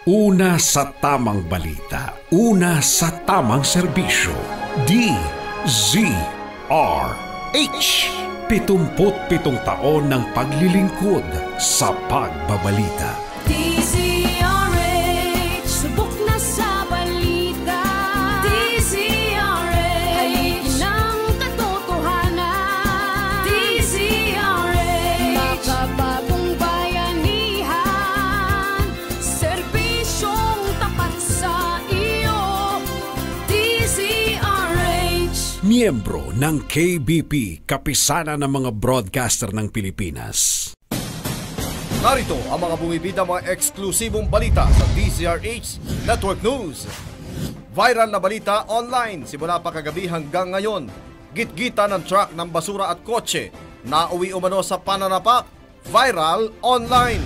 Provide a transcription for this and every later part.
Una sa tamang balita, una sa tamang serbisyo. DZRH. 77 taon ng paglilingkod sa pagbabalita. DZRH, subok na sa balita. DZRH, halik ng katotohanan. DZRH, makabagong bayanihan, serbisyong tapat sa iyo. DZRH. Miyembro ng KBP, Kapisanan ng mga Broadcaster ng Pilipinas. Narito ang mga bumibida mga eksklusibong balita sa DZRH Network News. Viral na balita online simula pa kagabi hanggang ngayon. Gitgita ng truck ng basura at kotse na uwi umano sa pananapak. Viral online.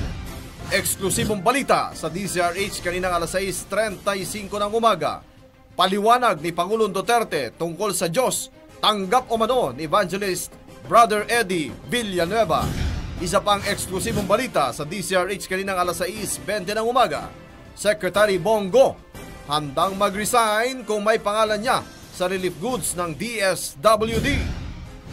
Eksklusibong balita sa DZRH kaninang alas 6:35 ng umaga. Paliwanag ni Pangulong Duterte tungkol sa Diyos. Tanggap umano ni Evangelist Brother Eddie Villanueva. Isa pang eksklusibong balita sa DZRH kaninang alas 6:20 ng umaga. Secretary Bongo handang mag-resign kung may pangalan niya sa relief goods ng DSWD.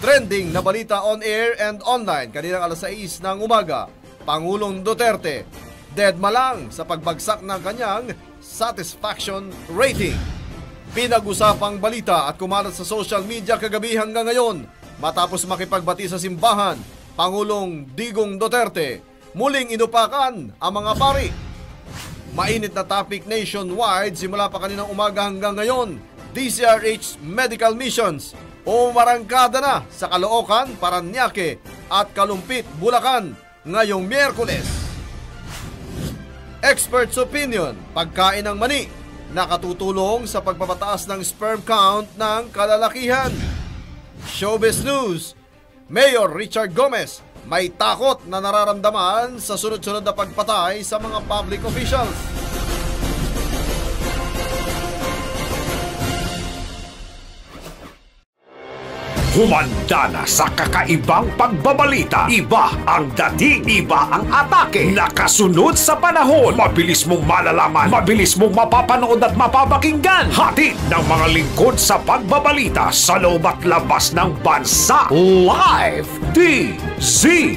Trending na balita on air and online kaninang alas 6 ng umaga. Pangulong Duterte dead malang sa pagbagsak ng kanyang satisfaction rating. Pinag-usapang balita at kumalat sa social media kagabi hanggang ngayon matapos makipagbati sa simbahan, Pangulong Digong Duterte muling inupakan ang mga pari. Mainit na topic nationwide simula pa kaninang umaga hanggang ngayon. DZRH Medical Missions umarangkada na sa Caloocan, Parañaque at Kalumpit, Bulacan ngayong Miyerkules. Experts opinion, pagkain ng mani nakatutulong sa pagpapataas ng sperm count ng kalalakihan. Showbiz News, Mayor Richard Gomez may takot na nararamdaman sa sunod-sunod na pagpatay sa mga public officials. Humanda na sa kakaibang pagbabalita. Iba ang dating, iba ang atake. Nakasunod sa panahon. Mabilis mong malalaman, mabilis mong mapapanood at mapapakinggan. Hatid ng mga lingkod sa pagbabalita sa loob at labas ng bansa. Live DZRH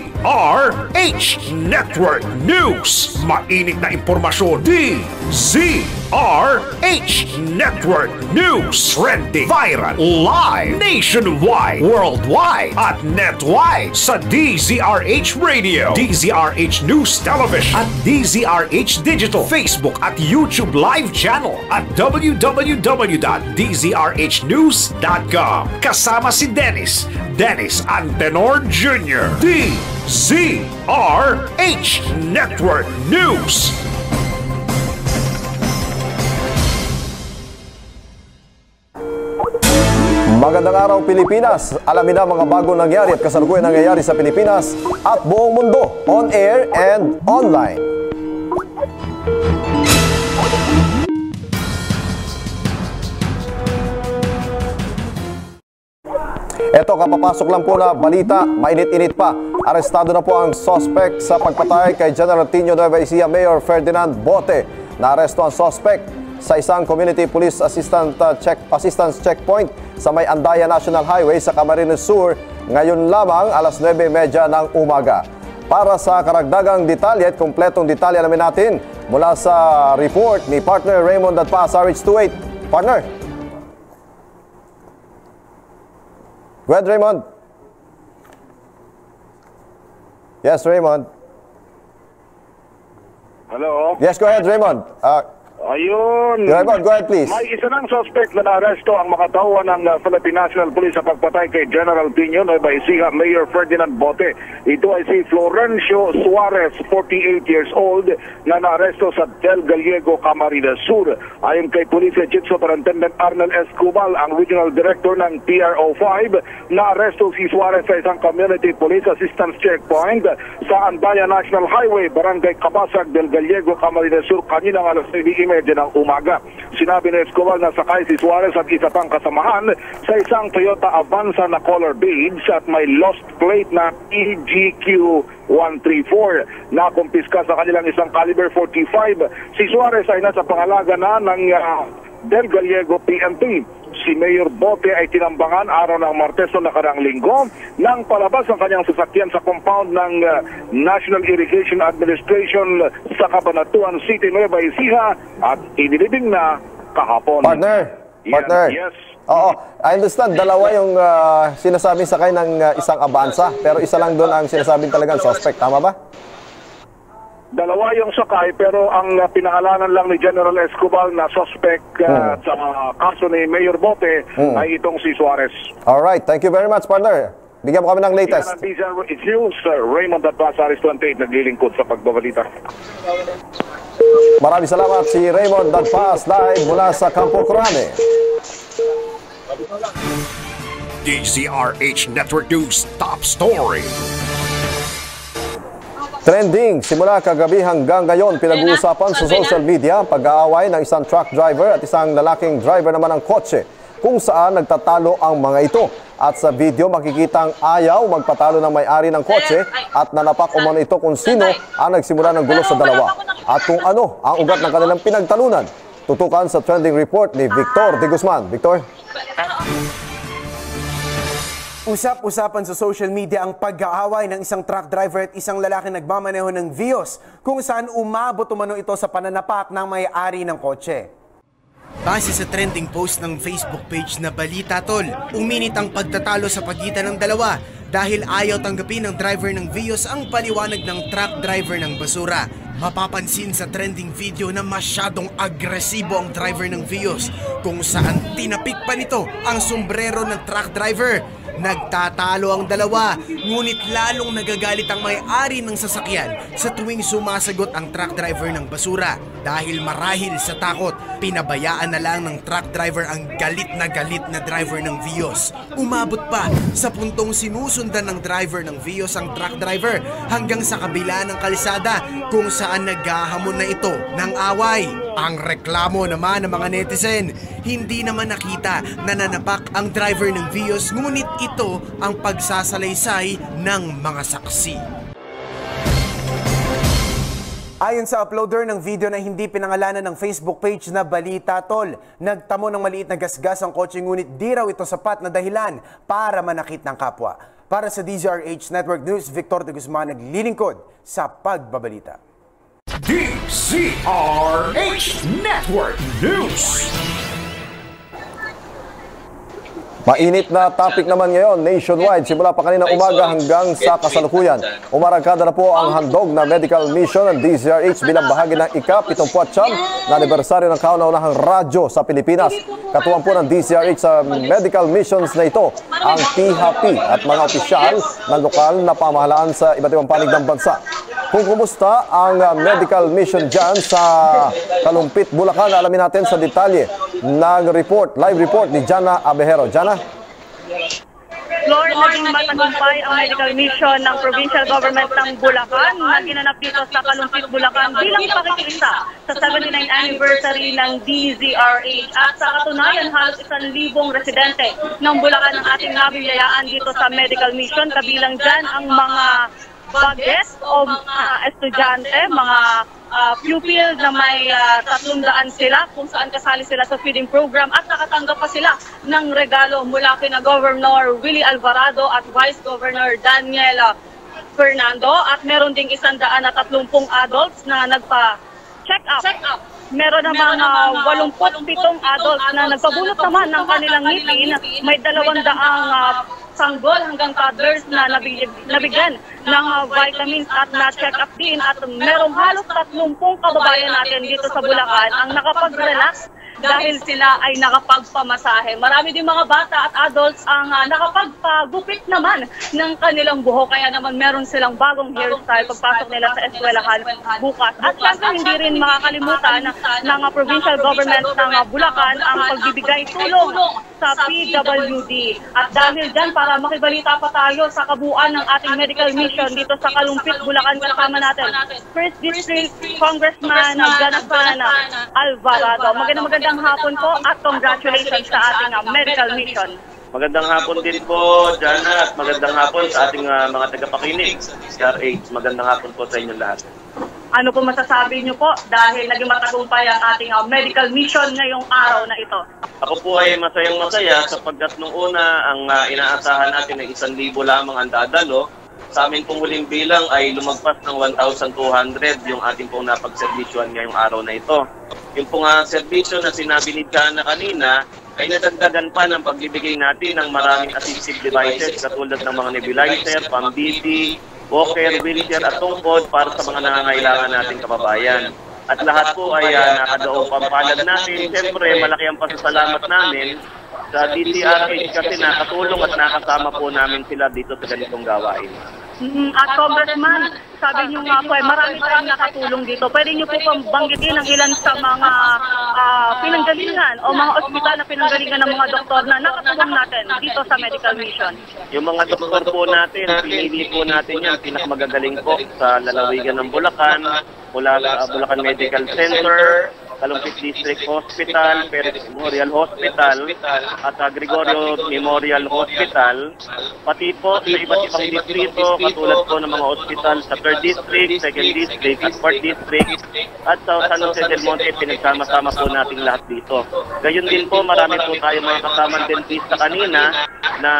Network News. Mainit na impormasyon. DZRH Network News. Trending, viral, live, nationwide, worldwide, at netwide sa DZRH Radio, DZRH News Television, at DZRH Digital, Facebook at YouTube live channel at www.dzrhnews.com. Kasama si Dennis Antenor Jr. DZRH Network News. Magandang araw Pilipinas! Alamin na mga bagong nangyari at kasalukuyan nangyayari sa Pilipinas at buong mundo, on air and online. Eto, kapapasok lang po na balita, mainit-init pa. Arestado na po ang suspect sa pagpatay kay General Tino Nueva Ecija Mayor Ferdinand Bote. Naaresto ang suspect sa isang community police assistance checkpoint sa may Andaya National Highway sa Camarines Sur ngayon lamang alas 9:30 ng umaga. Para sa karagdagang detalye at kompletong detalye alamin natin mula sa report ni partner Raymond Dadpa sa RH28. Partner. Go ahead, Raymond. Yes, Raymond. Hello? Yes, go ahead, Raymond. Ayun. Raymond, go ahead, please. May isa ng suspect na naaresto ang makatauhan ng Philippine National Police sa pagpatay kay General Tino Nueva Ecija Mayor Ferdinand Bote. Ito ay si Florencio Suarez, 48 years old, na naaresto sa Del Gallego, Camarines Sur. Ayon kay Police Chief Superintendent Arnel Escobal, ang Regional Director ng PRO5, naaresto si Suarez sa isang community police assistance checkpoint sa Andaya National Highway, Barangay Kabasag, Del Gallego, Camarines Sur, kaninang alas 9:30 10:30 ng umaga. Sinabi ni Escobar na sakay si Suarez at isa pang kasamahan sa isang Toyota Avanza na color beige at may lost plate na EGQ134 na kumpiska sa kanilang isang caliber 45. Si Suarez ay nasa pangalaga na ng Del Gallego PNP. Si Mayor Bote ay tinambangan araw ng Martes na nakaraang linggo nang palabas ang kanyang sasakyan sa compound ng National Irrigation Administration sa Cabanatuan City, Nueva Ecija at inilibing na kahapon. Partner. Yes. Oo, I understand. Dalawa yung sinasabing sakay ng isang Avanza, pero isa lang doon ang sinasabing talagang suspect. Tama ba? Dalawa yung sakay pero ang pinangalanan lang ni General Escobar na suspect sa kaso ni Mayor Bote ay itong si Suarez. Alright, thank you very much, partner. Bigyan mo kami ng latest. It's you, Sir Raymond Dadpas, Aris 28, naglilingkod sa pagbabalita. Maraming salamat si Raymond Dadpas live mula sa Campo Crame. DZRH Network News Top Story. Trending, simula kagabi hanggang ngayon, pinag-uusapan sa social media pag-aaway ng isang truck driver at isang lalaking driver naman ng kotse kung saan nagtatalo ang mga ito. At sa video makikitang ayaw magpatalo ng may-ari ng kotse at nanapak umano ito kung sino ang nagsimula ng gulo sa dalawa at kung ano ang ugat ng kanilang pinagtalunan. Tutukan sa trending report ni Victor de Guzman. Victor? Usap-usapan sa social media ang pag-aaway ng isang truck driver at isang lalaki nagmamaneho ng Vios kung saan umabot umano ito sa pananapak ng may-ari ng kotse. Base sa trending post ng Facebook page na Balita Tol, uminit ang pagtatalo sa pagitan ng dalawa dahil ayaw tanggapin ng driver ng Vios ang paliwanag ng truck driver ng basura. Mapapansin sa trending video na masyadong agresibo ang driver ng Vios kung saan tinapik pa nito ang sombrero ng truck driver. Nagtatalo ang dalawa, ngunit lalong nagagalit ang may-ari ng sasakyan sa tuwing sumasagot ang truck driver ng basura. Dahil marahil sa takot, pinabayaan na lang ng truck driver ang galit na driver ng Vios. Umabot pa sa puntong sinusundan ng driver ng Vios ang truck driver hanggang sa kabila ng kalsada kung saan naghahamon na ito ng away. Ang reklamo naman ng mga netizen, hindi naman nakita na nanapak ang driver ng Vios, ngunit ito ang pagsasalaysay ng mga saksi. Ayon sa uploader ng video na hindi pinangalanan ng Facebook page na Balita Tol, nagtamo ng maliit na gasgas ang kotse ngunit di raw ito sapat na dahilan para manakit ng kapwa. Para sa DZRH Network News, Victor de Guzman naglilingkod sa pagbabalita. DZRH Network News. Mainit na topic naman ngayon nationwide simula pa kanina umaga hanggang sa kasalukuyan. Umarangkada na po ang handog na medical mission ng DZRH bilang bahagi ng ika-79 na anibersaryo ng kauna-unahang radyo sa Pilipinas. Katuwang po ng DZRH sa medical missions na ito ang PHP at mga opisyal ng lokal na pamahalaan sa iba't ibang panig ng bansa. Kung kumusta ang medical mission dyan sa Kalumpit, Bulacan, alamin natin sa detalye ng report, live report ni Jana Abejero. Jana? Lord, naging matagumpay ang medical mission ng provincial government ng Bulacan na ginanap dito sa Kalumpit, Bulacan bilang pakikiisa sa 79th anniversary ng DZRH. At sa katunayan, halos 1,000 residente ng Bulacan ang ating nabiyayaan dito sa medical mission. Kabilang dyan ang mga bagets o mga estudyante, mga pupil na may 300 sila kung saan kasali sila sa feeding program at nakatanggap pa sila ng regalo mula kina Governor Willie Alvarado at Vice Governor Daniel Fernando at meron ding 130 adults na nagpa-check up. Meron namang 87 adults na nagpabulot naman ng kanilang ngipin. May 200 sanggol hanggang toddlers na nabigyan ng vitamins at na-check up din. At merong halos 30 kababayan natin dito sa Bulacan ang nakapag-relax dahil sila ay nakapagpamasahe. Marami din mga bata at adults ang nakapagpagupit naman ng kanilang buhok, kaya naman meron silang bagong hairstyle pagpasok nila sa eskwelahan bukas. At syempre hindi rin makakalimutan ng provincial government ng Bulacan ang pagbibigay tulong sa PWD. At dahil dyan, para makibalita pa tayo sa kabuuan ng ating medical mission dito sa Kalumpit, Bulacan, kasama natin First District Congressman Jonathan Alvarado. Magandang hapon po at congratulations sa ating medical mission. Magandang hapon din po, Jana, at magandang hapon sa ating mga tagapakinig, CRH. Magandang hapon po sa inyo lahat. Ano po masasabi niyo po dahil naging matagumpay ang ating medical mission ngayong araw na ito? Ako po ay masayang-masaya sapagkat nung una ang inaasahan natin ay 1,000 lamang ang dadalo. Sa amin pong huling bilang ay lumagpas ng 1,200 yung ating pong napagservisyohan ngayong araw na ito. Yung pong serbisyo na sinabi ni Jana kanina ay nadagdagan pa ng pagbibigay natin ng maraming assistive devices katulad ng mga nebulizer, pambiti, walker, wheelchair at tungkod para sa mga nangangailangan nating kababayan. At lahat po ay nakadaong pampalad natin. Siyempre, malaki ang pasasalamat namin sa DCRH kasi nakatulong at nakasama po namin sila dito sa ganitong gawain. At Congressman, sabi niyo nga po ay marami tayong nakatulong dito. Pwede niyo po pang banggitin ang ilan sa mga pinanggalingan o mga ospital na pinanggalingan ng mga doktor na nakatulong natin dito sa medical mission? Yung mga doktor po natin, pinili po natin yan, pinakamagagaling po sa lalawigan ng Bulacan, mula sa Bulacan Medical Center, Kalumpit District Hospital, Perez Memorial Hospital, at Gregorio Memorial Hospital, pati po sa iba't ibang distrito, katulad po ng mga hospital sa 3rd District, 2nd District, at 4th District, at sa San Jose del Monte, pinagsama-sama po natin lahat dito. Gayon din po, marami po tayo mga kasamang dentista kanina, na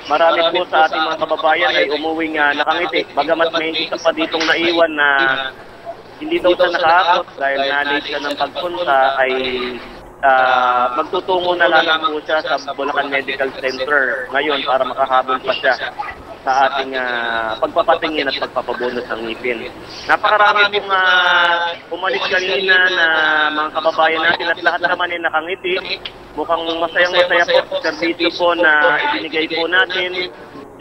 marami po sa ating mga kababayan ay umuwing nakangiti. Bagamat may isa pa ditong naiwan na hindi daw siya nakakot dahil na-late siya ng pagpunta, ay magtutungo na lang po siya sa Bulacan Medical Center ngayon para makahabol pa siya sa ating pagpapatingin at pagpapabonus ng ngipin. Napakarami pong umalis kanina na mga kababayan natin at lahat naman ay nakangiti. Mukhang masayang-masaya po sa serbisyo po na ibinigay po natin.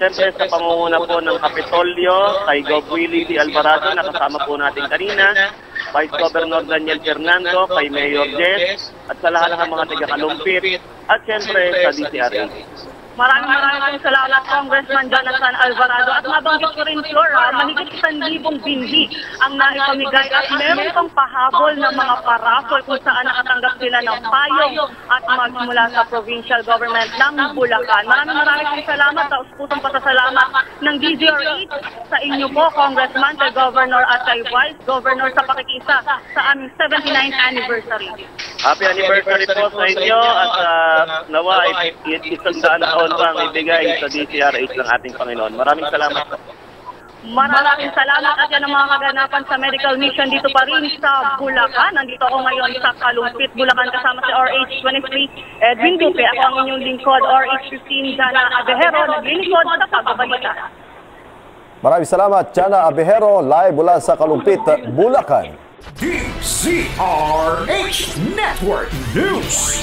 Siyempre sa pangunguna po ng Kapitolyo, kay Gov. Willie D. Alvarado, nakasama po natin kanina, Vice Governor Daniel Fernando, kay Mayor Jess, at sa lahat ng mga taga-Kalumpit, at siyempre sa DCRH. Maraming salamat, Congressman Jonathan Alvarado. At mabanggit ko rin, Flora, mahigit 1,000 bindi ang naipamigay at meron pang pahabol ng mga paraffol kung saan nakatanggap sila ng payong at magmula sa provincial government ng Bulacan. Maraming salamat sa pusong pasasalamat ng DZRH sa inyo po, Congressman, kay Governor at kay Vice Governor sa pakikisa sa aming 79th anniversary. Happy anniversary po sa inyo at nawa ay 100 taon pang ibigay sa DCRH ng ating Panginoon. Maraming salamat po. Maraming salamat at yan ang mga kaganapan sa medical mission dito pa rin sa Bulacan. Nandito ako ngayon sa Kalumpit, Bulacan kasama si RH23 Edwin Dupe. Ako ang inyong lingkod, RH15 Jana Abejero, naglilingkod sa pagbabalita. Maraming salamat, Jana Abejero, live mula sa Kalumpit, Bulacan. DCRH Network News.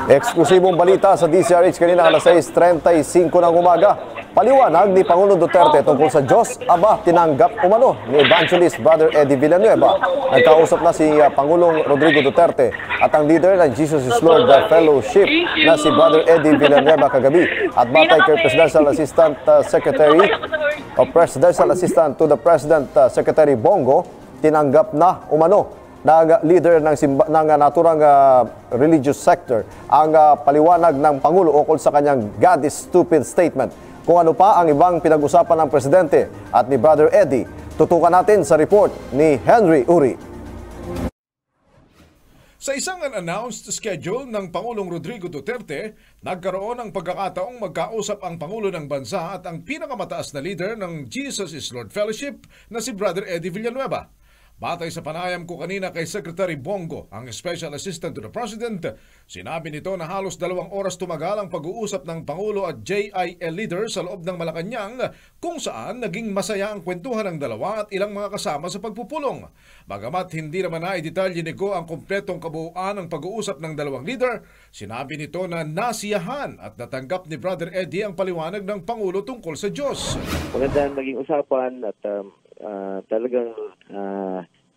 Eksklusibong balita sa DCRH kanina alas 6:35 ng umaga. Paliwanag ni Pangulong Duterte tungkol sa Diyos Aba tinanggap umano ni Evangelist Brother Eddie Villanueva. Nagkausap na si Pangulong Rodrigo Duterte at ang leader ng Jesus is Lord Fellowship na si Brother Eddie Villanueva kagabi. At batay kay Presidential Assistant Secretary o Presidential Assistant to the President Secretary Bongo, tinanggap na umano ng leader ng naturang religious sector ang paliwanag ng Pangulo ukol sa kanyang God is stupid statement. Kung ano pa ang ibang pinag-usapan ng Presidente at ni Brother Eddie, tutukan natin sa report ni Henry Uri. Sa isang unannounced schedule ng Pangulong Rodrigo Duterte, nagkaroon ng pagkakataong magkausap ang Pangulo ng Bansa at ang pinakamataas na leader ng Jesus is Lord Fellowship na si Brother Eddie Villanueva. Batay sa panayam ko kanina kay Secretary Bongo, ang Special Assistant to the President, sinabi nito na halos 2 oras tumagal ang pag-uusap ng Pangulo at JIL leader sa loob ng Malacanang, kung saan naging masaya ang kwentuhan ng dalawa at ilang mga kasama sa pagpupulong. Bagamat hindi naman naidetalye ni Go ang kompletong kabuuan ng pag-uusap ng dalawang leader, sinabi nito na nasiyahan at natanggap ni Brother Eddie ang paliwanag ng Pangulo tungkol sa Diyos. Maganda naging usapan at talagang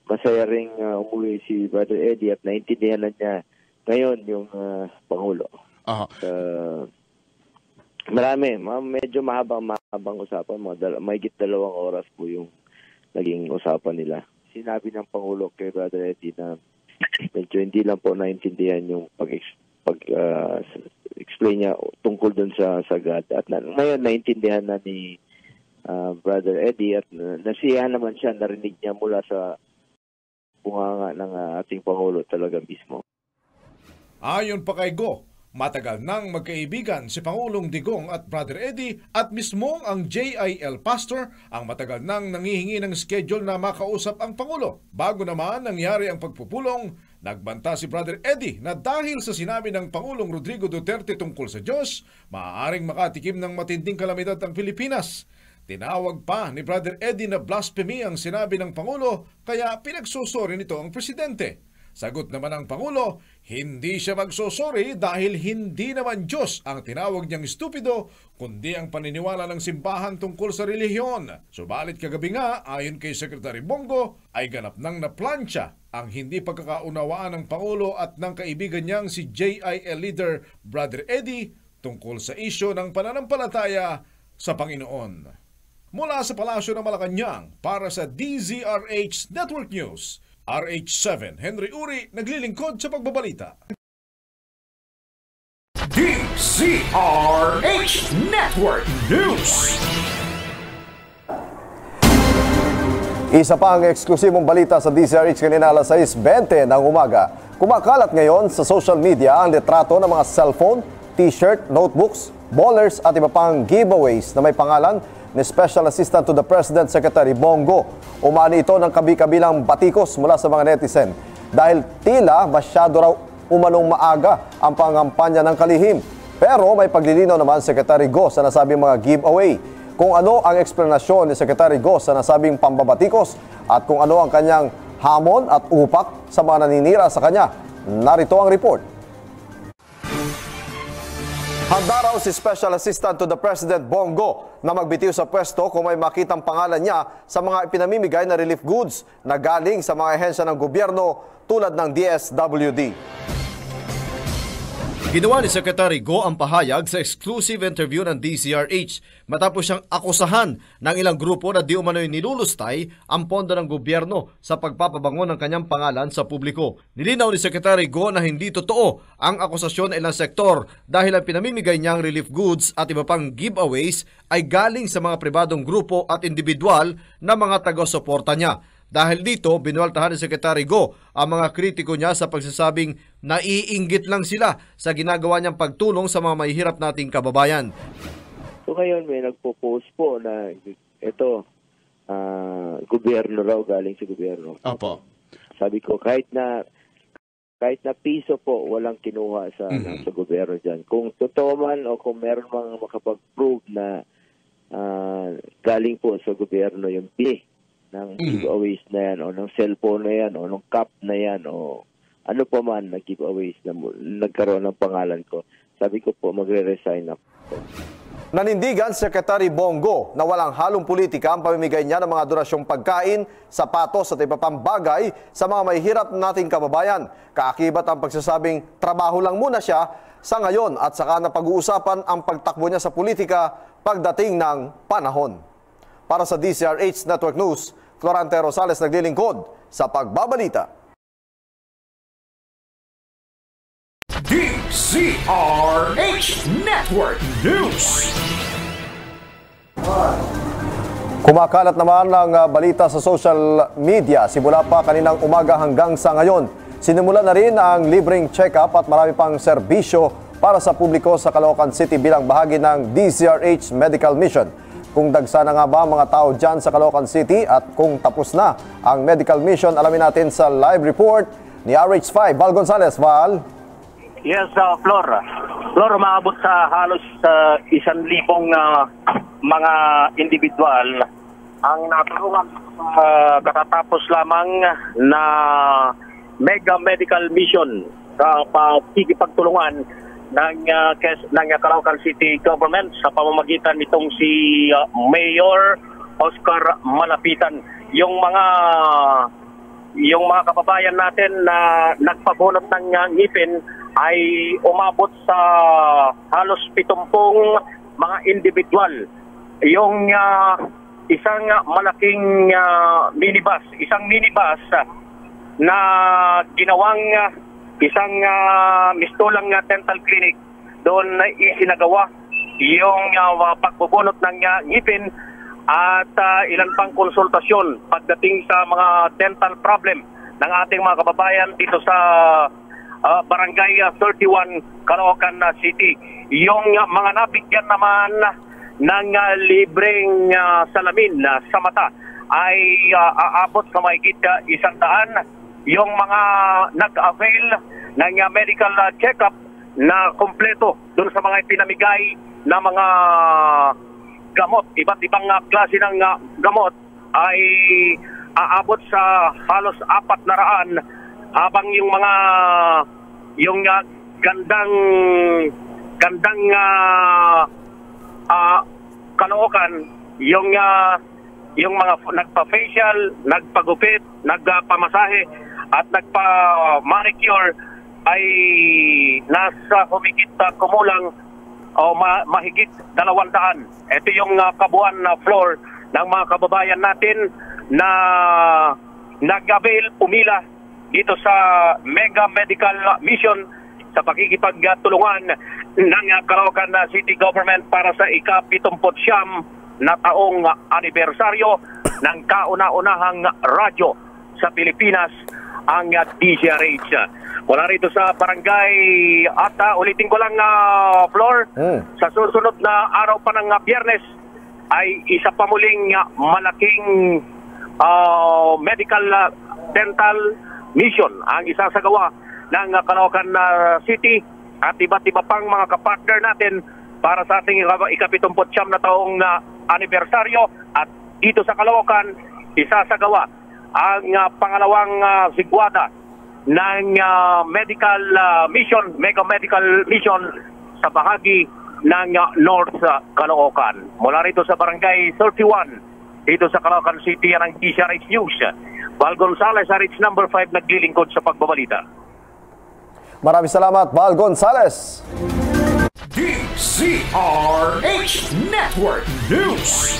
masaya ring umuwi si Brother Eddie at naintindihan na niya ngayon yung Pangulo. Marami, medyo mahabang usapan. Mahigit 2 oras po yung naging usapan nila. Sinabi ng Pangulo kay Brother Eddie na medyo hindi lang po naintindihan yung pag-explain niya tungkol dun sa God. At ngayon naintindihan na ni Brother Eddie at nasiyahan naman siya, narinig niya mula sa bunganga ng ating Pangulo talaga mismo. Ayon pa kay Go, matagal nang magkaibigan si Pangulong Digong at Brother Eddie at mismo ang JIL pastor ang matagal nang nangihingi ng schedule na makausap ang Pangulo. Bago naman nangyari ang pagpupulong, nagbanta si Brother Eddie na dahil sa sinabi ng Pangulong Rodrigo Duterte tungkol sa Diyos, maaaring makatikim ng matinding kalamidad ang Pilipinas. Tinawag pa ni Brother Eddie na blasphemy ang sinabi ng Pangulo, kaya pinagsusori nito ang presidente. Sagot naman ng Pangulo, hindi siya magsusori dahil hindi naman Diyos ang tinawag niyang stupido, kundi ang paniniwala ng simbahan tungkol sa relihiyon. Subalit kagabi nga, ayon kay Secretary Bongo, ay ganap nang naplansya ang hindi pagkakaunawaan ng Pangulo at ng kaibigan niyang si JIL leader Brother Eddie tungkol sa isyo ng pananampalataya sa Panginoon. Mula sa Palasyo ng Malacanang, para sa DZRH Network News, RH7 Henry Uri naglilingkod sa pagbabalita. DZRH Network News. Isa pa ang eksklusibong balita sa DZRH kanina alas 6:20 ng umaga. Kumakalat ngayon sa social media ang litrato ng mga cellphone, t-shirt, notebooks, ballers at iba pang giveaways na may pangalan ni Special Assistant to the President Secretary Bongo. Umani ito ng kabi-kabilang batikos mula sa mga netizen dahil tila masyado raw umanong maaga ang pangampanya ng kalihim. Pero may paglilinaw naman Secretary Go sa nasabing mga giveaway. Kung ano ang eksplanasyon ni Secretary Go sa nasabing pambabatikos at kung ano ang kanyang hamon at upak sa mga naninira sa kanya. Narito ang report. Handa raw si Special Assistant to the President Bongo na magbitiw sa pwesto kung may makitang pangalan niya sa mga ipinamimigay na relief goods na galing sa mga ahensya ng gobyerno tulad ng DSWD. Ginawa ni Secretary Go ang pahayag sa exclusive interview ng DZRH matapos siyang akusahan ng ilang grupo na di umano'y nilulustay ang pondo ng gobyerno sa pagpapabango ng kanyang pangalan sa publiko. Nilinaw ni Secretary Go na hindi totoo ang akusasyon ng ilang sektor dahil ang pinamimigay niyang relief goods at iba pang giveaways ay galing sa mga pribadong grupo at individual na mga taga-suporta niya. Dahil dito, binuwaltahan ni Secretary Go ang mga kritiko niya sa pagsasabing naiinggit lang sila sa ginagawa niyang pagtulong sa mga mahihirap nating kababayan. So ngayon may nagpo-post po na ito, gobyerno raw, galing sa gobyerno. Opo. Sabi ko, kahit na piso po, walang kinuha sa gobyerno dyan. Kung totoo man o kung meron mang makapag-prove na galing po sa gobyerno yung pay ng giveaways na yan o ng cellphone na yan o ng cup na yan o ano pa man na giveaways na nagkaroon ng pangalan ko. Sabi ko po, magre-resign na po. Nanindigan Secretary Bongo na walang halong politika ang pamimigay niya ng mga donasyong pagkain, sapatos at iba pang bagay sa mga mahihirap nating kababayan. Kaakibat ang pagsasabing trabaho lang muna siya sa ngayon at saka na pag-uusapan ang pagtakbo niya sa politika pagdating ng panahon. Para sa DZRH Network News, Florante Rosales naglilingkod sa pagbabalita. DZRH Network News. Kumakalat naman ang balita sa social media simula pa kaninang umaga hanggang sa ngayon. Sinimula na rin ang libreng check-up at marami pang serbisyo para sa publiko sa Caloocan City bilang bahagi ng DZRH Medical Mission. Kung dagsa na nga ba mga tao dyan sa Caloocan City at kung tapos na ang medical mission, alamin natin sa live report ni RH5. Val Gonzalez. Val? Yes, Flor. Flor, maabot sa halos 1,000 mga individual ang natulungan katatapos lamang na mega medical mission sa pagtulungan ng Caloocan City Government sa pamamagitan nitong si Mayor Oscar Malapitan. Yung mga kababayan natin na nagpabunot ng ngipin ay umabot sa halos 70 mga individual. Yung isang malaking isang minibus na ginawang isang mistulang dental clinic, doon na isinagawa yung pagbubunot ng ngipin at ilan pang konsultasyon pagdating sa mga dental problem ng ating mga kababayan dito sa Barangay 31, Caloocan City. Yung mga nabigyan naman ng libreng salamin sa mata ay aabot sa mahigit 100. Yung mga nag-avail ng medical check-up na kompleto doon sa mga pinamigay na mga gamot, iba't ibang klase ng gamot ay aabot sa halos 400, habang yung mga gandang Caloocan, yung mga nagpa-facial, nagpagupit, nagpamasahe at nagpa-manicure ay nasa humigit kumulang mahigit 200. Ito yung kabuuan na floor ng mga kababayan natin na nag-avail, pumila dito sa Mega Medical Mission sa pakikipagtulungan ng Caloocan City Government para sa ika-79 na taong anibersaryo ng kauna-unahang radyo sa Pilipinas, ang DZRH. Mula rito sa barangay Ata, ulitin ko lang, Flor, sa susunod na araw pa ng Biyernes ay isa pa muling malaking medical dental mission ang isasagawa ng Caloocan City at iba't iba pang mga kapartner natin para sa ating ika-79 na taong anibersaryo. At dito sa Caloocan, isasagawa ang pangalawang sigwada ng medical mission, mega medical mission sa bahagi ng North Caloocan. Mula rito sa Barangay 31, dito sa Caloocan City, ang DZRH News. Val Gonzalez, RH number 5, naglilingkod sa pagbabalita. Maraming salamat, Val Gonzalez. DZRH Network News.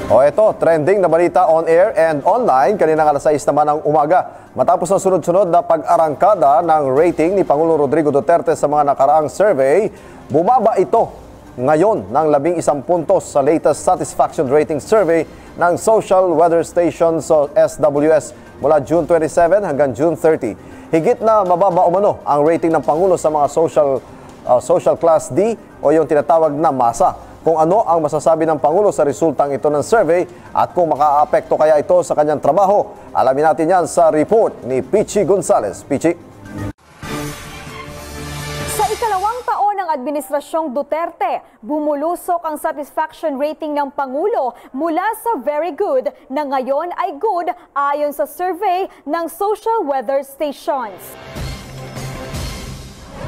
O ito, trending na balita on air and online kaninang alas 6 naman ng umaga. Matapos ang sunod-sunod na pag-arangkada ng rating ni Pangulong Rodrigo Duterte sa mga nakaraang survey, bumaba ito ngayon ng 11 puntos sa latest satisfaction rating survey ng Social Weather Station so SWS mula June 27 hanggang June 30. Higit na mababa umano ang rating ng Pangulo sa mga social class D o yung tinatawag na masa. Kung ano ang masasabi ng Pangulo sa resultang ito ng survey at kung makaapekto kaya ito sa kanyang trabaho, alamin natin yan sa report ni Pichi Gonzalez. Pichi. Sa ikalawang taon ng Administrasyong Duterte, bumulusok ang satisfaction rating ng Pangulo mula sa very good na ngayon ay good ayon sa survey ng Social Weather Stations.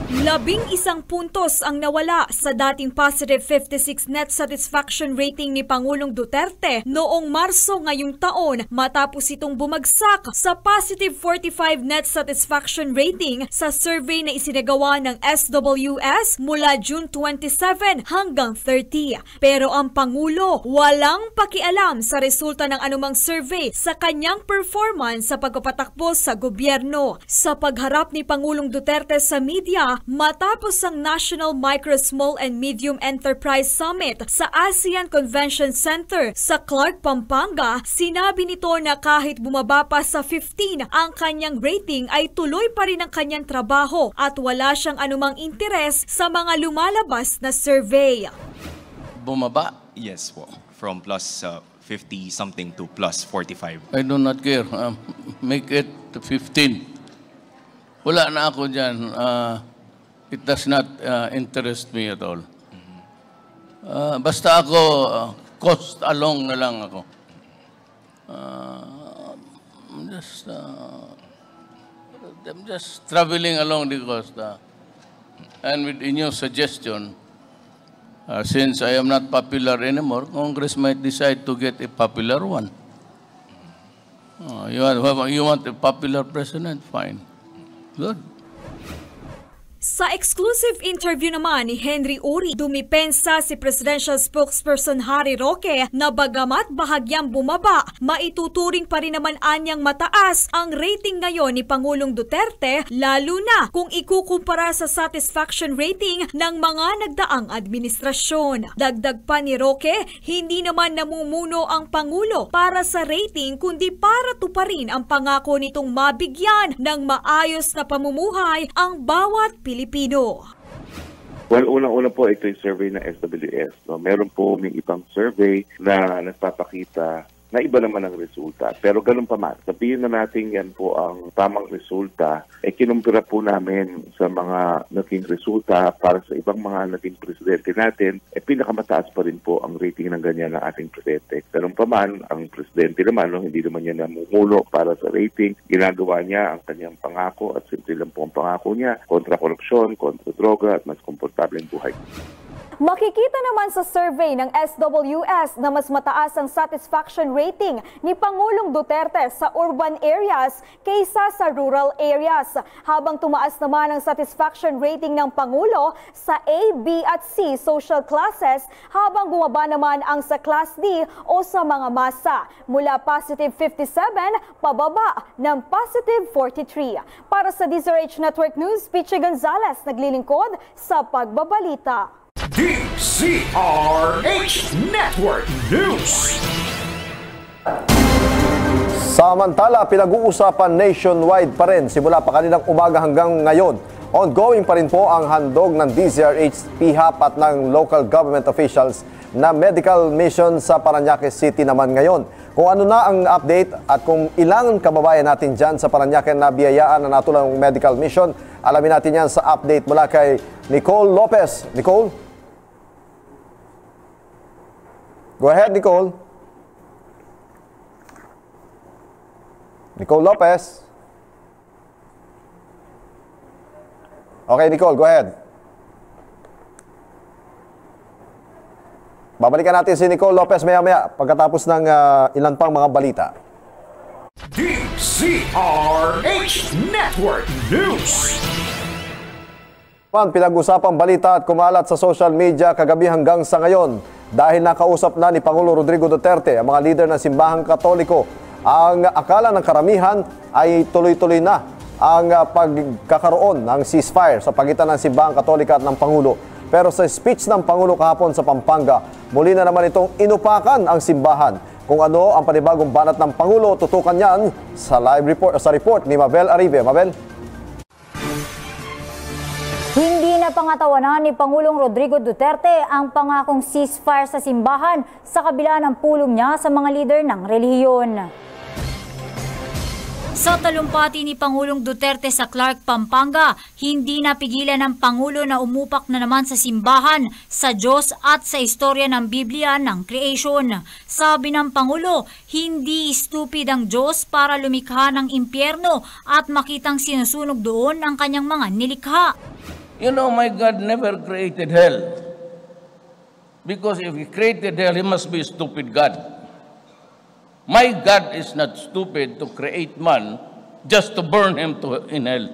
11 puntos ang nawala sa dating positive 56 net satisfaction rating ni Pangulong Duterte noong Marso ngayong taon matapos itong bumagsak sa positive 45 net satisfaction rating sa survey na isinagawa ng SWS mula June 27 hanggang 30. Pero ang Pangulo walang pakialam sa resulta ng anumang survey sa kanyang performance sa pagpapatakbo sa gobyerno. Sa pagharap ni Pangulong Duterte sa media, matapos ang National Micro, Small and Medium Enterprise Summit sa ASEAN Convention Center sa Clark, Pampanga, sinabi nito na kahit bumaba pa sa 15 ang kanyang rating ay tuloy pa rin ang kanyang trabaho at wala siyang anumang interes sa mga lumalabas na survey. bumaba? Yes po. From plus 50 something to plus 45. I do not care. Make it 15. Wala na ako dyan. It does not interest me at all. Basta ako, cost along na lang ako. I'm just traveling along the coast. And with a new suggestion, since I am not popular anymore, Congress might decide to get a popular one. You want a popular president? Fine. Good. Sa exclusive interview naman ni Henry Uri, dumipensa si Presidential Spokesperson Harry Roque na bagamat bahagyang bumaba, maituturing pa rin naman anyang mataas ang rating ngayon ni Pangulong Duterte, lalo na kung ikukumpara sa satisfaction rating ng mga nagdaang administrasyon. Dagdag pa ni Roque, hindi naman namumuno ang Pangulo para sa rating kundi para tuparin ang pangako nitong mabigyan ng maayos na pamumuhay ang bawat Pilipino. Well, unang-una po ito yung survey ng SWS. No? Meron po may ibang survey na nagpapakita na iba naman ang resulta. Pero ganun pa man, sabihin na natin yan po ang tamang resulta, kinumpira po namin sa mga naging resulta para sa ibang mga naging presidente natin, pinakamataas pa rin po ang rating ng ganyan ng ating presidente. Ganun pa man, ang presidente naman, no, hindi naman niya namumulo para sa rating. Ginagawa niya ang kanyang pangako at simple lang po ang pangako niya, kontra korupsyon, kontra droga at mas komportableng buhay. Makikita naman sa survey ng SWS na mas mataas ang satisfaction rating ni Pangulong Duterte sa urban areas kaysa sa rural areas, habang tumaas naman ang satisfaction rating ng Pangulo sa A, B at C social classes, habang bumaba naman ang sa Class D o sa mga masa mula positive 57 pababa ng positive 43. Para sa DZRH Network News, Pichi Gonzalez naglilingkod sa Pagbabalita. DZRH Network News. Samantala, pinag-uusapan nationwide pa rin simula pa kaninang umaga hanggang ngayon. Ongoing pa rin po ang handog ng DZRH, PHAP at ng local government officials na medical mission sa Parañaque City naman ngayon. Kung ano na ang update at kung ilang kababayan natin dyan sa Parañaque na biyayaan na natulang medical mission, alamin natin yan sa update mula kay Nicole Lopez. Nicole? Go ahead, Nicole. Nicole Lopez. Okay, Nicole, go ahead. Babalikan natin si Nicole Lopez maya-maya pagkatapos ng ilan pang mga balita. DZRH Network News. Pinag-usapang balita at kumalat sa social media kagabi hanggang sa ngayon dahil nakausap na ni Pangulo Rodrigo Duterte ang mga leader ng simbahang Katoliko. Ang akala ng karamihan ay tuloy-tuloy na ang pagkakaroon ng ceasefire sa pagitan ng simbahang Katolika at ng Pangulo. Pero sa speech ng Pangulo kahapon sa Pampanga, muli na naman itong inupakan ang simbahan. Kung ano ang panibagong banat ng Pangulo, tutukan yan sa report ni Mabel Aribe. Mabel? Hindi na pangatawanan ni Pangulong Rodrigo Duterte ang pangakong ceasefire sa simbahan sa kabila ng pulong niya sa mga leader ng relihiyon. Sa talumpati ni Pangulong Duterte sa Clark, Pampanga, hindi napigilan ng Pangulo na umupak na naman sa simbahan, sa Diyos at sa istorya ng Biblia ng creation. Sabi ng Pangulo, hindi stupid ang Diyos para lumikha ng impyerno at makitang sinusunog doon ang kanyang mga nilikha. You know, my God never created hell. Because if He created hell, He must be a stupid God. My God is not stupid to create man just to burn him in hell.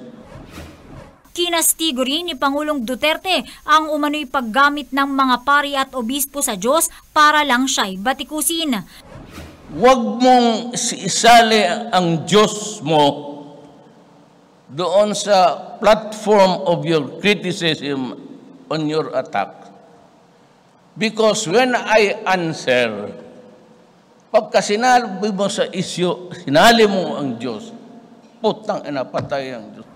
Kinastigo rin ni Pangulong Duterte ang umano'y paggamit ng mga pari at obispo sa Diyos para lang siya'y batikusin. Huwag mong isali ang Diyos mo doon sa platform of your criticism on your attack. Because when I answer, pagka sinabi mo sa isyo, sinali mo ang Diyos, putang ina, patay ang Diyos.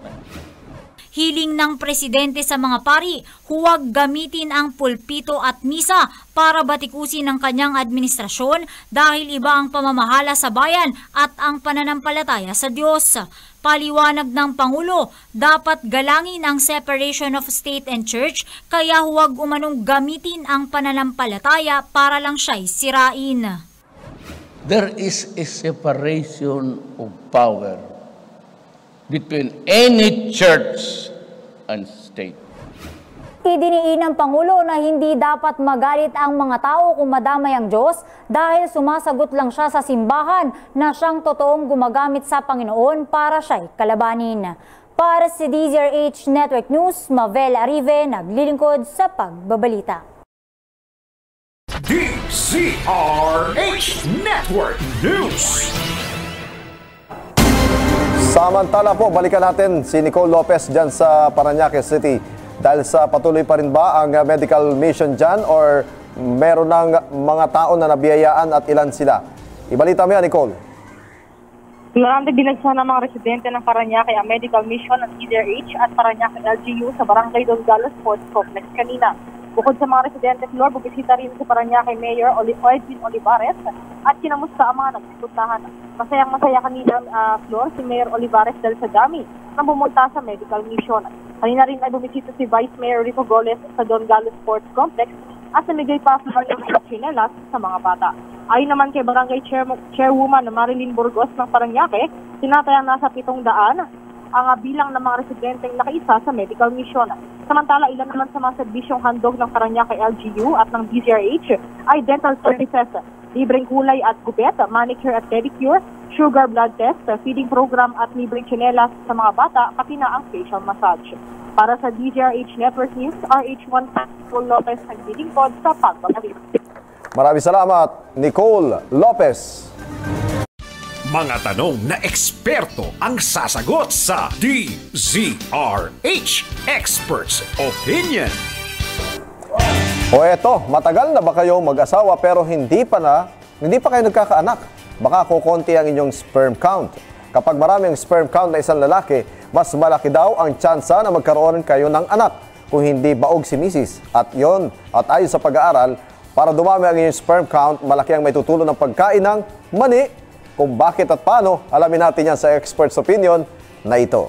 Hiling ng presidente sa mga pari, huwag gamitin ang pulpito at misa para batikusin ang kanyang administrasyon dahil iba ang pamamahala sa bayan at ang pananampalataya sa Diyos. Paliwanag ng Pangulo, dapat galangin ang separation of state and church kaya huwag umanong gamitin ang pananampalataya para lang siya'y sirain. There is a separation of power between any church and state. Idiniin ng Pangulo na hindi dapat magalit ang mga tao kung madamay ang Diyos dahil sumasagot lang siya sa simbahan na siyang totoong gumagamit sa Panginoon para siya'y kalabanin. Para sa DZRH Network News, Mavel Arrive, naglilingkod sa pagbabalita. DZRH Network News. Samantala po, balikan natin si Nicole Lopez dyan sa Parañaque City. Dahil sa patuloy pa rin ba ang medical mission dyan or meron ng mga tao na nabiyayaan at ilan sila? Ibalita mo yan, Nicole. Marami binagsa ng mga residente ng Parañaque ang medical mission ng DZRH at Parañaque LGU sa Barangay Don Galo Sports Complex kanina. Bukod sa mga residente, Flor, bubisita rin si Parañaque Mayor Edwin Olivares at kinamusta ang mga nagsipuntahan. Masayang-masaya kanina, Flor, si Mayor Olivares dahil sa dami na bumunta sa medical mission. Kanina rin ay bumisita si Vice Mayor Rico Goles sa Don Galo Sports Complex at namigay pa ng chinelas sa mga bata. Ayon naman kay Barangay Chairwoman Marilyn Burgos ng Parañaque, tinatayang nasa 700 ang bilang ng mga residenteng nakaisa sa medical mission. Samantala, ilan naman sa mga serbisyong handog ng Parañaque LGU at ng DZRH ay dental services, libreng kulay at gupit, manicure at pedicure, sugar blood test, feeding program at libreng chinelas sa mga bata, pati na ang facial massage. Para sa DZRH Network News, RH1 Nicole Lopez ang bilingkod sa pagbabalita. Maraming salamat, Nicole Lopez. Mga tanong na eksperto ang sasagot sa DZRH Experts Opinion. O eto, matagal na ba kayo mag-asawa pero hindi pa kayo nagkakaanak? Baka kukonti ang inyong sperm count. Kapag marami ang sperm count na isang lalaki, mas malaki daw ang tsansa na magkaroon kayo ng anak kung hindi baog si misis. At ayon sa pag-aaral, para dumami ang inyong sperm count, malaki ang may tutulong ng pagkain ng mani. Kung bakit at paano, alamin natin yan sa Expert's Opinion na ito.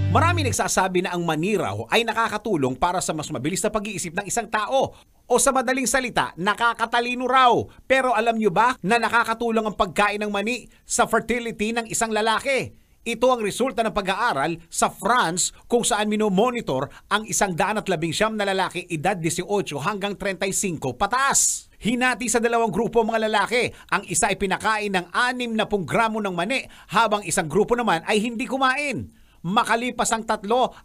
Marami nagsasabi na ang mani raw ay nakakatulong para sa mas mabilis na pag-iisip ng isang tao. O sa madaling salita, nakakatalino raw. Pero alam nyo ba na nakakatulong ang pagkain ng mani sa fertility ng isang lalaki? Ito ang resulta ng pag-aaral sa France kung saan minomonitor ang 119 na lalaki edad 18 hanggang 35 pataas. Hinati sa dalawang grupo mga lalaki. Ang isa ay pinakain ng 60 gramo ng mani habang isang grupo naman ay hindi kumain. Makalipas ang 3.5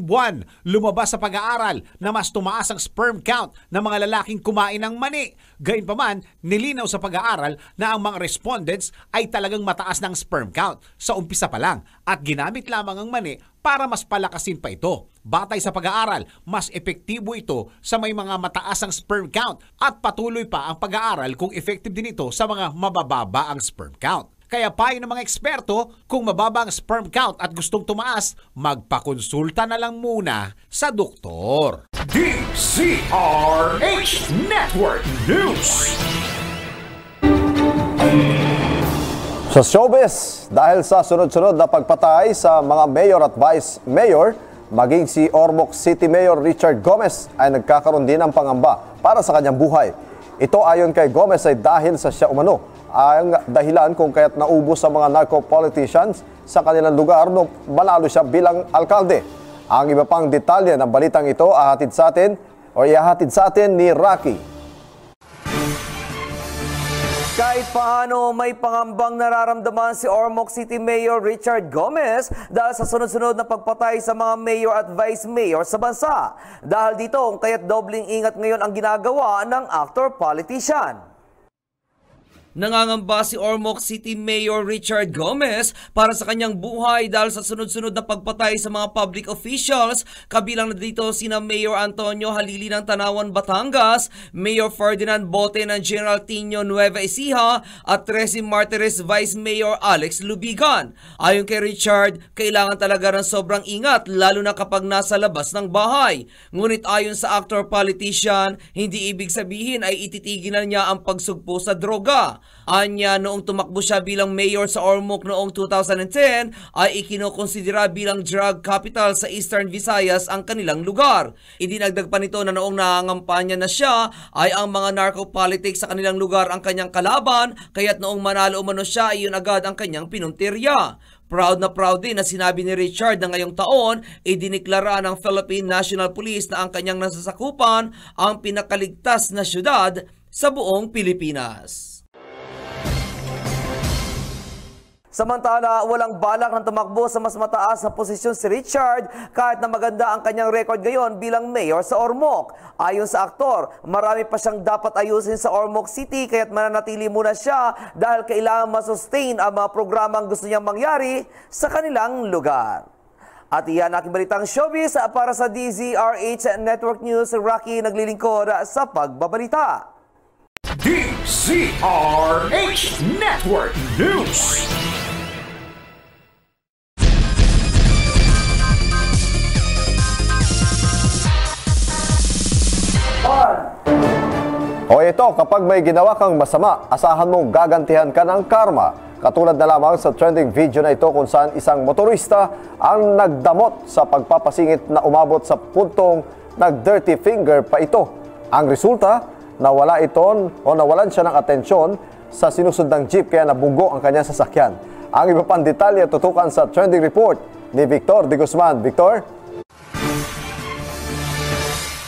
buwan, lumabas sa pag-aaral na mas tumaas ang sperm count ng mga lalaking kumain ng mani. Gayunpaman, nilinaw sa pag-aaral na ang mga respondents ay talagang mataas ng sperm count sa umpisa pa lang at ginamit lamang ang mani para mas palakasin pa ito. Batay sa pag-aaral, mas epektibo ito sa may mga mataas ang sperm count at patuloy pa ang pag-aaral kung effective din ito sa mga mabababa ang sperm count. Kaya payo ng mga eksperto, kung mababa ang sperm count at gustong tumaas, magpakonsulta na lang muna sa doktor. DZRH Network News. Sa showbiz, dahil sa sunod-sunod na pagpatay sa mga mayor at vice mayor, maging si Ormoc City Mayor Richard Gomez ay nagkakaroon din ng pangamba para sa kanyang buhay. Ito ayon kay Gomez ay dahil sa siya umano ang dahilan kung kaya't naubos sa mga narco-politicians sa kanilang lugar nung manalo siya bilang alkalde. Ang iba pang detalye ng balitang ito ihahatid sa atin ni Rocky. Kahit paano may pangambang nararamdaman si Ormoc City Mayor Richard Gomez dahil sa sunod-sunod na pagpatay sa mga mayor at vice mayor sa bansa. Dahil dito, kaya't dobling ingat ngayon ang ginagawa ng actor-politician. Nangangamba si Ormoc City Mayor Richard Gomez para sa kanyang buhay dahil sa sunod-sunod na pagpatay sa mga public officials, kabilang na dito sina Mayor Antonio Halili ng Tanawan, Batangas, Mayor Ferdinand Bote ng General Tino, Nueva Ecija at Tracy Martires Vice Mayor Alex Lubigan. Ayon kay Richard, kailangan talaga ng sobrang ingat lalo na kapag nasa labas ng bahay. Ngunit ayon sa actor-politician, hindi ibig sabihin ay ititigilan niya ang pagsugpo sa droga. Anya, noong tumakbo siya bilang mayor sa Ormoc noong 2010 ay ikinokonsidera bilang drug capital sa Eastern Visayas ang kanilang lugar. Idinagdag pa nito na noong nangangampanya na siya ay ang mga narco-politics sa kanilang lugar ang kanyang kalaban, kaya't noong manalo umano siya ay yun agad ang kanyang pinuntirya. Proud din na sinabi ni Richard na ngayong taon, idiniklara ng Philippine National Police na ang kanyang nasasakupan ang pinakaligtas na syudad sa buong Pilipinas. Samantala, walang balak ng tumakbo sa mas mataas na posisyon si Richard kahit na maganda ang kanyang record ngayon bilang mayor sa Ormoc. Ayon sa aktor, marami pa siyang dapat ayusin sa Ormoc City kaya't mananatili muna siya dahil kailangan masustain ang mga programang gusto niyang mangyari sa kanilang lugar. At iyan aking balitang showbiz para sa DZRH Network News. Rocky naglilingkod sa pagbabalita. DZRH Network News. O ito, kapag may ginawa kang masama, asahan mong gagantihan ka ng karma. Katulad na lamang sa trending video na ito kung saan isang motorista ang nagdamot sa pagpapasingit na umabot sa puntong nag-dirty finger pa ito. Ang resulta, nawalan siya ng atensyon sa sinusundang jeep kaya nabunggo ang kanyang sasakyan. Ang iba pang detalye tutukan sa trending report ni Victor de Guzman. Victor?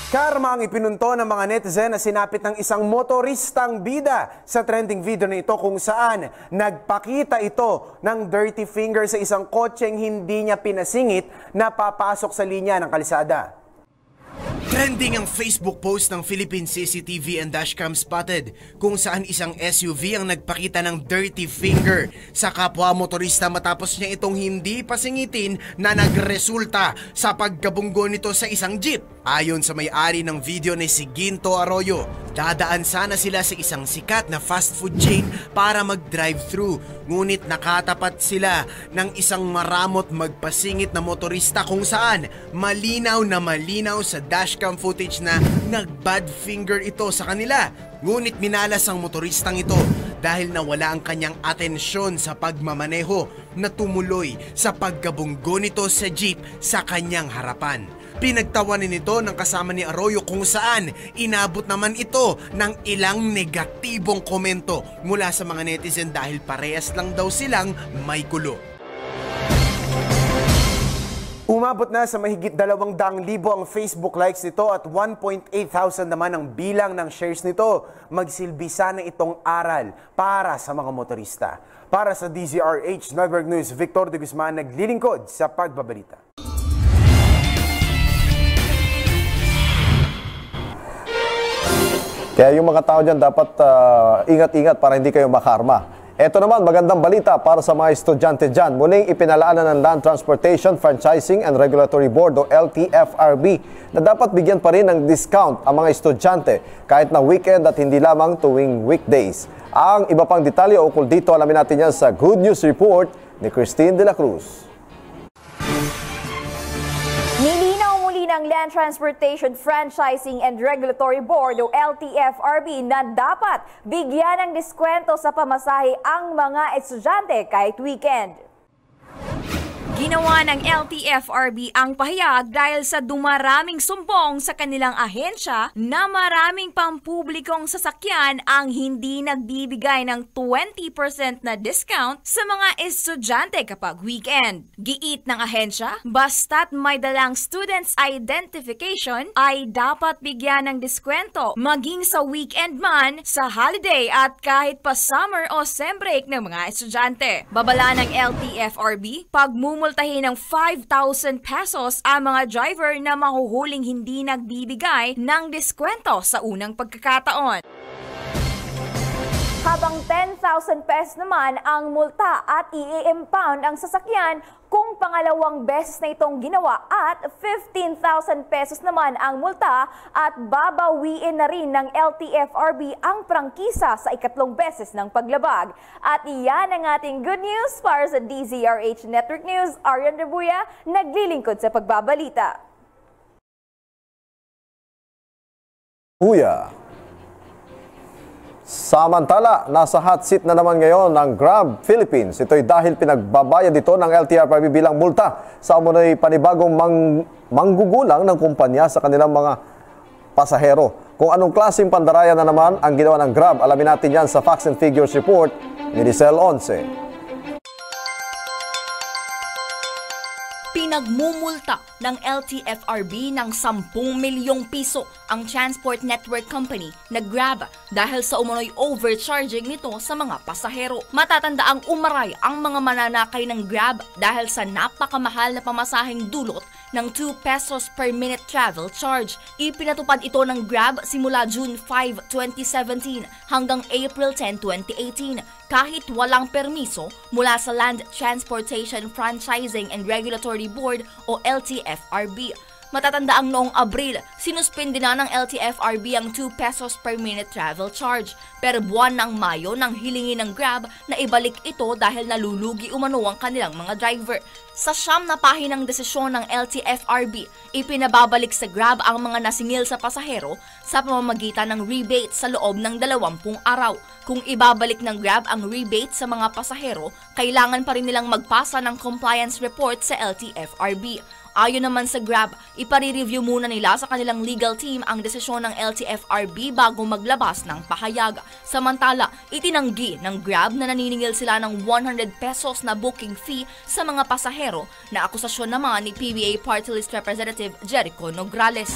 Karma ang ipinunto ng mga netizen na sinapit ng isang motoristang bida sa trending video na ito kung saan nagpakita ito ng dirty finger sa isang kotseng hindi niya pinasingit na papasok sa linya ng kalsada. Trending ang Facebook post ng Philippine CCTV and Dashcam spotted kung saan isang SUV ang nagpakita ng dirty finger sa kapwa motorista matapos niya itong hindi pasingitin na nagresulta sa pagkabunggo nito sa isang jeep. Ayon sa may-ari ng video na si Ginto Arroyo, dadaan sana sila sa isang sikat na fast food chain para mag-drive-thru. Ngunit nakatapat sila ng isang maramot magpasingit na motorista kung saan malinaw sa dashcam footage na nag-bad finger ito sa kanila. Ngunit minalas ang motoristang ito dahil nawala ang kanyang atensyon sa pagmamaneho na tumuloy sa pagkabunggo nito sa jeep sa kanyang harapan. Pinagtawanan nito ng kasama ni Arroyo kung saan inabot naman ito ng ilang negatibong komento mula sa mga netizen dahil parehas lang daw silang may gulo. Umabot na sa mahigit 200,000 ang Facebook likes nito at 1,800 naman ang bilang ng shares nito. Magsilbi sana itong aral para sa mga motorista. Para sa DZRH Network News, Victor de Guzman naglilingkod sa pagbabalita. Kaya yung mga tao dyan dapat ingat-ingat para hindi kayo makarma. Ito naman, magandang balita para sa mga estudyante dyan. Muling ipinalaanan ng Land Transportation, Franchising and Regulatory Board o LTFRB na dapat bigyan pa rin ng discount ang mga estudyante kahit na weekend at hindi lamang tuwing weekdays. Ang iba pang detalye ukol dito, alamin natin yan sa Good News Report ni Christine de la Cruz. Nilinaw muli ng Land Transportation, Franchising and Regulatory Board o LTFRB na dapat bigyan ng diskwento sa pamasahe ang mga estudyante kahit weekend. Ginawa ng LTFRB ang pahayag dahil sa dumaraming sumbong sa kanilang ahensya na maraming pampublikong sasakyan ang hindi nagbibigay ng 20% na discount sa mga estudyante kapag weekend. Giit ng ahensya, basta't may dalang student's identification ay dapat bigyan ng diskwento maging sa weekend man, sa holiday at kahit pa summer o sem break ng mga estudyante. Babala ng LTFRB, pagmumultahin ng 5,000 pesos ang mga driver na mahuhuling hindi nagbibigay ng diskwento sa unang pagkakataon. habang 10,000 pesos naman ang multa at i-impound ang sasakyan kung pangalawang beses na itong ginawa at 15,000 pesos naman ang multa at babawiin na rin ng LTFRB ang prangkisa sa ikatlong beses ng paglabag. At iyan ang ating good news para sa DZRH Network News. Arian Rebuya, naglilingkod sa pagbabalita. Uya. Samantala, nasa hot seat na naman ngayon ng Grab Philippines. Ito'y dahil pinagbabayad dito ng LTFRB bilang multa sa umunoy panibagong manggugulang ng kumpanya sa kanilang mga pasahero. Kung anong klaseng pandaraya na naman ang ginawa ng Grab, alamin natin yan sa Facts and Figures Report ni Rizal Once. Pinagmumulta ng LTFRB ng 10 milyong piso ang Transport Network Company na Grab dahil sa umunoy overcharging nito sa mga pasahero. Matatandaang umaray ang mga mananakay ng Grab dahil sa napakamahal na pamasaheng dulot ng 2 pesos per minute travel charge. Ipinatupad ito ng Grab simula June 5, 2017 hanggang April 10, 2018 kahit walang permiso mula sa Land Transportation Franchising and Regulatory Board o LTFRB. Matatandaang noong Abril, sinuspindi na ng LTFRB ang 2 pesos per minute travel charge. Pero buwan ng Mayo nang hilingin ng Grab na ibalik ito dahil nalulugi umano ang kanilang mga driver. Sa 9 na pahinang desisyon ng LTFRB, ipinababalik sa Grab ang mga nasingil sa pasahero sa pamamagitan ng rebate sa loob ng 20 araw. Kung ibabalik ng Grab ang rebate sa mga pasahero, kailangan pa rin nilang magpasa ng compliance report sa LTFRB. Ayon naman sa Grab, ipare-review muna nila sa kanilang legal team ang desisyon ng LTFRB bago maglabas ng pahayag. Samantala, itinanggi ng Grab na naniningil sila ng 100 pesos na booking fee sa mga pasahero na akusasyon naman ni PBA Party List Representative Jericho Nograles.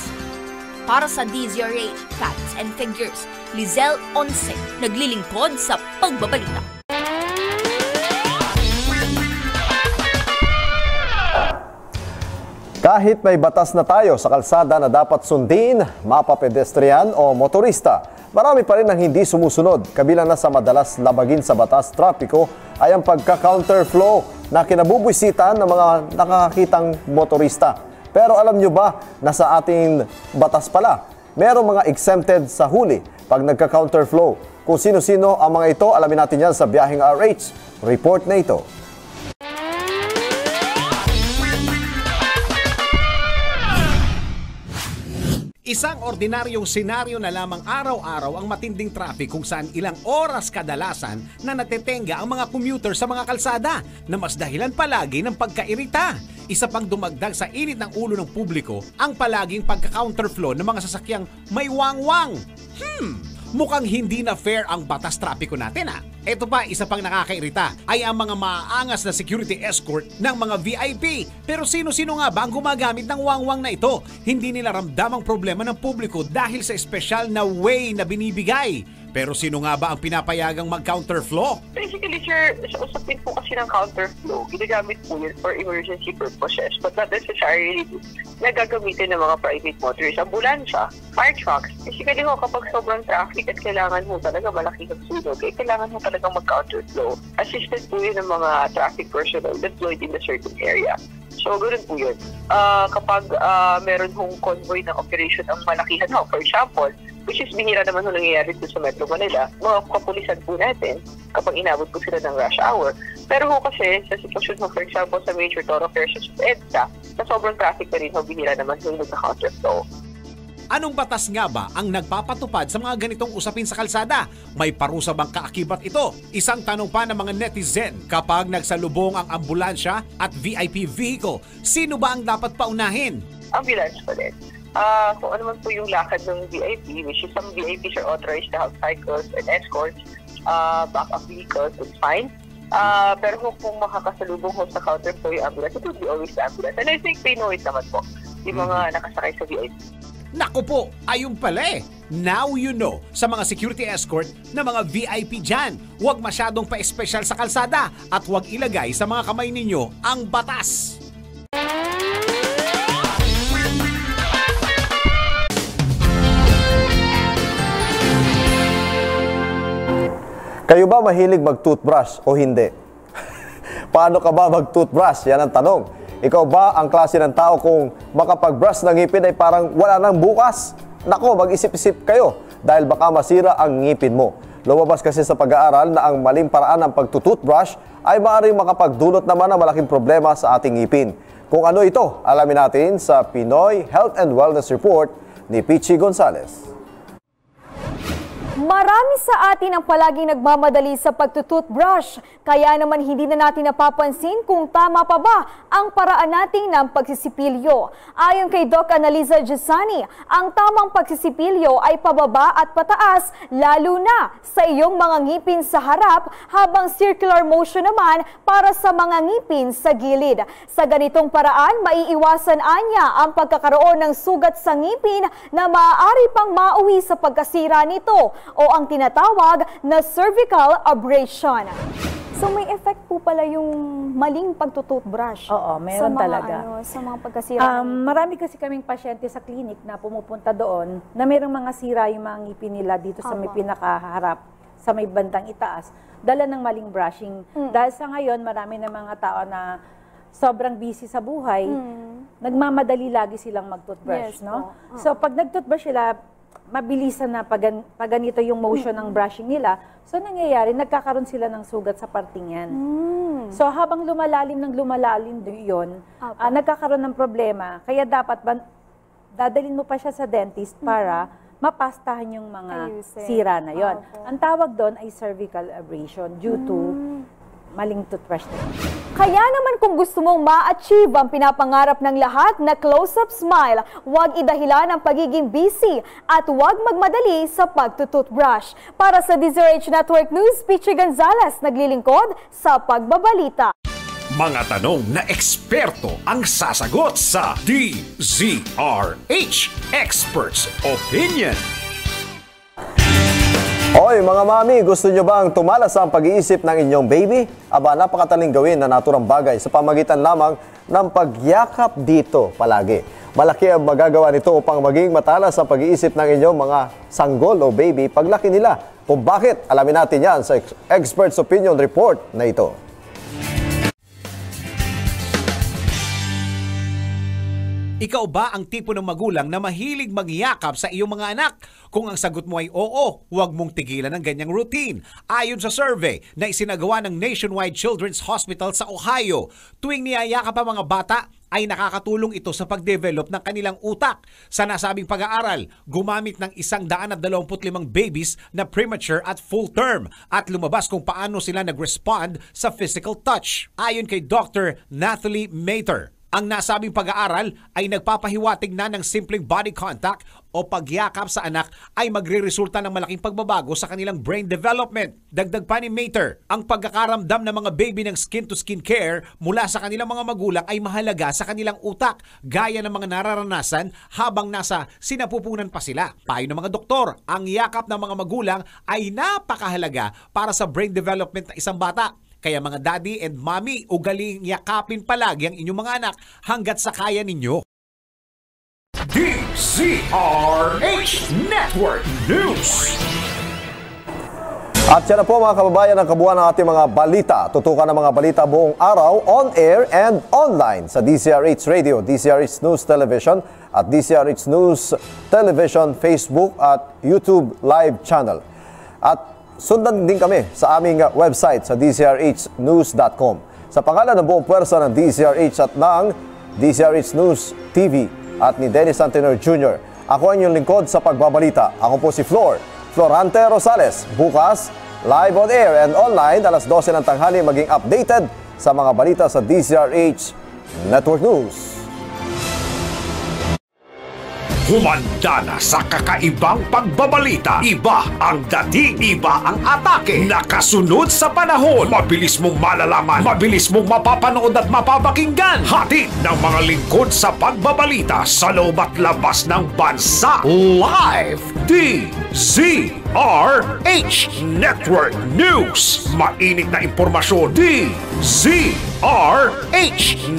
Para sa DZRH Facts and Figures, Lizelle Once, naglilingkod sa pagbabalita. Kahit may batas na tayo sa kalsada na dapat sundin, mapapedestrian o motorista, marami pa rin ang hindi sumusunod. Kabilang na sa madalas labagin sa batas trapiko ay ang pagka-counterflow na kinabubwisitan ng mga nakakakitang motorista. Pero alam nyo ba na sa ating batas pala, merong mga exempted sa huli pag nagka-counterflow? Kung sino-sino ang mga ito, alamin natin yan sa Biyaheng RH. Report na ito. Isang ordinaryong senaryo na lamang araw-araw ang matinding traffic kung saan ilang oras kadalasan na natetenga ang mga commuter sa mga kalsada na mas dahilan palagi ng pagkairita. Isa pang dumagdag sa init ng ulo ng publiko ang palaging pagka-counterflow ng mga sasakyang may wangwang. Mukhang hindi na fair ang batas trapiko natin . Ito pa, isa pang nakakairita ay ang mga maaangas na security escort ng mga VIP. Pero sino-sino nga ba ang gumagamit ng wangwang na ito? Hindi nila ramdam ang problema ng publiko dahil sa espesyal na way na binibigay. Pero sino nga ba ang pinapayagang mag-counterflow? Basically, sir, sa usapin po kasi ng counterflow, ginagamit po yun for emergency purposes, but not necessarily na gagamitin ng mga private motorists, ambulansya, fire trucks. Basically ho, kapag sobrang traffic at kailangan mo talaga malaki ng sunog, kailangan mo talaga mag-counterflow. Assisted po yun ng mga traffic personnel deployed in a certain area. So, ganoon po yun. Kapag meron hong convoy ng operation ang malakihan ho, for example, which is bihira naman ho nangyayari dito sa Metro Manila, mga kapulisan po natin kapag inabot po sila ng rush hour. Pero ho kasi, sa sitwasyon ho, for example, sa major thoroughfares sa EDSA, na sobrang traffic na rin ho, bihira naman ho yung nagka-counterflow. Anong batas nga ba ang nagpapatupad sa mga ganitong usapin sa kalsada? May parusa bang kaakibat ito? Isang tanong pa ng mga netizen, kapag nagsalubong ang ambulansya at VIP vehicle, sino ba ang dapat paunahin? Ambulance pa din. Kung ano man po yung lakad ng VIP, which is some VIPs are authorized to have cycles and escorts, backup vehicles, it's fine. Pero kung makakasalubong ho sa counterflow yung ambulance, it would be always the ambulance. And I think they know it naman po, yung mga nakasakay sa VIP. Naku po, ayun pala . Now you know, sa mga security escort na mga VIP dyan, huwag masyadong pa-espesyal sa kalsada at huwag ilagay sa mga kamay ninyo ang batas. Kayo ba mahilig mag-toothbrush o hindi? Paano ka ba mag-toothbrush? Yan ang tanong. Ikaw ba ang klase ng tao kung makapag-brush ng ngipin ay parang wala nang bukas? Nako, mag-isip-isip kayo dahil baka masira ang ngipin mo. Lumabas kasi sa pag-aaral na ang maling paraan ng pag-toothbrush ay maaaring makapagdulot naman ng malaking problema sa ating ngipin. Kung ano ito, alamin natin sa Pinoy Health and Wellness Report ni Pichi Gonzalez. Marami sa atin ang palaging nagmamadali sa pagtutoothbrush, kaya naman hindi na natin napapansin kung tama pa ba ang paraan natin ng pagsisipilyo. Ayon kay Doc Analiza Gisani, ang tamang pagsisipilyo ay pababa at pataas, lalo na sa iyong mga ngipin sa harap, habang circular motion naman para sa mga ngipin sa gilid. Sa ganitong paraan, maiiwasan anya ang pagkakaroon ng sugat sa ngipin na maaari pang mauwi sa pagkasira nito o ang tinatawag na cervical abrasion. So may effect po pala yung maling pagtutoothbrush. Oo, meron talaga. Sa mga pagkasira. Marami kasi kaming pasyente sa clinic na pumupunta doon na mayroong mga sira yung mga ngipin nila dito sa may pinakaharap, sa may bandang itaas, dala ng maling brushing. Dahil sa ngayon, marami na mga tao na sobrang busy sa buhay, nagmamadali lagi silang mag-toothbrush. No? So pag nag-toothbrush sila, mabilisan na pag ganito yung motion ng brushing nila. So, nangyayari, nagkakaroon sila ng sugat sa parting yan. So, habang lumalalim yun, nagkakaroon ng problema. Kaya dapat, dadalhin mo pa siya sa dentist para mapastahan yung mga sira na yon. Ang tawag doon ay cervical abrasion due to maling toothbrush na. Kaya naman kung gusto mong ma-achieve ang pinapangarap ng lahat na close-up smile, huwag idahilan ang pagiging busy at huwag magmadali sa pagtutoothbrush. Para sa DZRH Network News, Pichi Gonzalez naglilingkod sa Pagbabalita. Mga tanong na eksperto ang sasagot sa DZRH Experts Opinion. Hoy mga mami, gusto nyo bang tumalas ang pag-iisip ng inyong baby? Aba, napakataling gawin na naturang bagay sa pamagitan lamang ng pagyakap dito palagi. Malaki ang magagawa nito upang maging matalas ang pag-iisip ng inyong mga sanggol o baby paglaki nila. Kung bakit, alamin natin yan sa Experts Opinion Report na ito. Ikaw ba ang tipo ng magulang na mahilig magyakap sa iyong mga anak? Kung ang sagot mo ay oo, huwag mong tigilan ang ganyang routine. Ayon sa survey na isinagawa ng Nationwide Children's Hospital sa Ohio, tuwing niyayakap ang mga bata, ay nakakatulong ito sa pag-develop ng kanilang utak. Sa nasabing pag-aaral, gumamit ng 125 babies na premature at full term at lumabas kung paano sila nag-respond sa physical touch. Ayon kay Dr. Nathalie Mater, ang nasabing pag-aaral ay nagpapahiwatig na ng simpleng body contact o pagyakap sa anak ay magre-resulta ng malaking pagbabago sa kanilang brain development. Dagdag pa ni Mater, ang pagkakaramdam ng mga baby ng skin-to-skin care mula sa kanilang mga magulang ay mahalaga sa kanilang utak, gaya ng mga nararanasan habang nasa sinapupunan pa sila. Payo ng mga doktor, ang yakap ng mga magulang ay napakahalaga para sa brain development ng isang bata. Kaya mga daddy and mommy, ugaling yakapin palagi ang inyong mga anak hanggat sa kaya ninyo. DZRH Network News. At yan na po mga kababayan ang kabuuan ng ating mga balita. Tutukan ng mga balita buong araw, on-air and online sa DZRH Radio, DZRH News Television at DZRH News Television Facebook at YouTube live channel. At sundan din kami sa aming website sa dzrhnews.com. Sa pangalan ng buong puwersa ng DZRH at ng DZRH News TV at ni Dennis Antenor Jr., ako ang inyong lingkod sa pagbabalita. Ako po si Florante Rosales. Bukas, live on air and online, alas 12 ng tanghali, maging updated sa mga balita sa DZRH Network News. Humanda na sa kakaibang pagbabalita. Iba ang dating, iba ang atake. Nakasunod sa panahon. Mabilis mong malalaman, mabilis mong mapapanood at mapapakinggan. Hatid ng mga lingkod sa pagbabalita sa loob at labas ng bansa. Live DZRH. DZRH Network News. Mainit na impormasyon. DZRH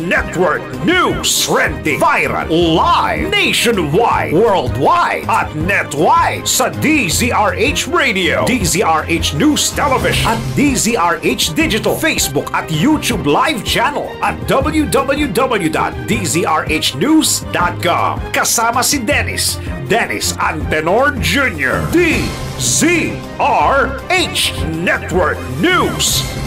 Network News. Trending, viral, live, nationwide, worldwide, at netwide sa DZRH Radio, DZRH News Television, at DZRH Digital, Facebook at YouTube live channel at www.dzrhnews.com. Kasama si Dennis Antenor Jr. DZRH Network News.